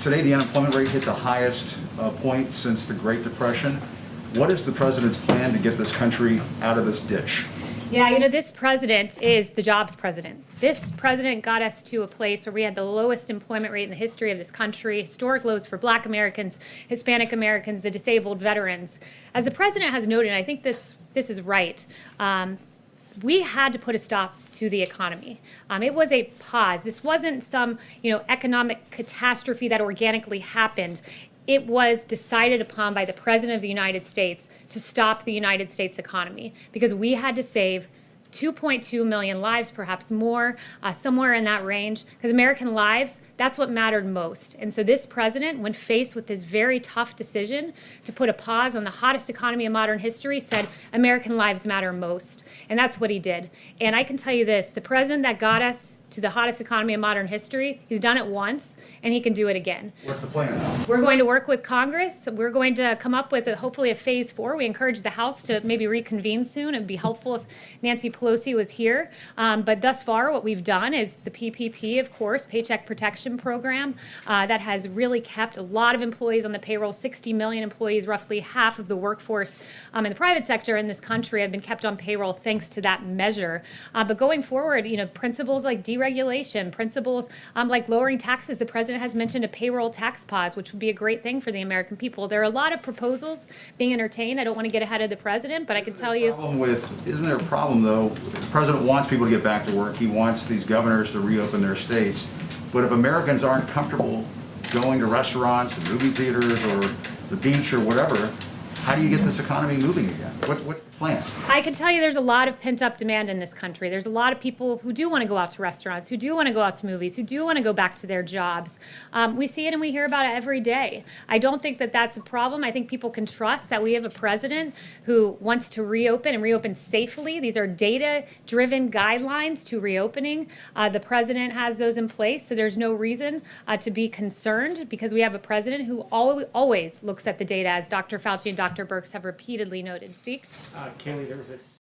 Today, the unemployment rate hit the highest point since the Great Depression. What is the president's plan to get this country out of this ditch? Yeah, this president is the jobs president. This president got us to a place where we had the lowest employment rate in the history of this country, historic lows for Black Americans, Hispanic Americans, the disabled, veterans. As the president has noted, and I think this is right, we had to put a stop to the economy. It was a pause. This wasn't some, economic catastrophe that organically happened. It was decided upon by the President of the United States to stop the United States economy because we had to save 2.2 million lives, perhaps more, somewhere in that range, because American lives, that's what mattered most. And so this president, when faced with this very tough decision to put a pause on the hottest economy in modern history, said, American lives matter most. And that's what he did. And I can tell you this, the president that got us to the hottest economy in modern history, he's done it once, and he can do it again. What's the plan now? We're going to work with Congress. We're going to come up with, hopefully, a phase 4. We encourage the House to maybe reconvene soon. It would be helpful if Nancy Pelosi was here. But thus far, what we've done is the PPP, of course, Paycheck Protection Program, that has really kept a lot of employees on the payroll. 60 million employees, roughly half of the workforce in the private sector in this country have been kept on payroll thanks to that measure. But going forward, principles like deregulation, principles like lowering taxes. The president has mentioned a payroll tax pause, which would be a great thing for the American people. There are a lot of proposals being entertained. I don't want to get ahead of the president, but I can tell you. Isn't there a problem, though? The president wants people to get back to work. He wants these governors to reopen their states. But if Americans aren't comfortable going to restaurants, and movie theaters, or the beach, or whatever, how do you get this economy moving again? What's the plan? I can tell you there's a lot of pent-up demand in this country. There's a lot of people who do want to go out to restaurants, who do want to go out to movies, who do want to go back to their jobs. We see it and we hear about it every day. I don't think that that's a problem. I think people can trust that we have a president who wants to reopen and reopen safely. These are data-driven guidelines to reopening. The president has those in place, so there's no reason to be concerned because we have a president who always looks at the data, as Dr. Fauci and Dr. Birx have repeatedly noted. See? Kayleigh, there was this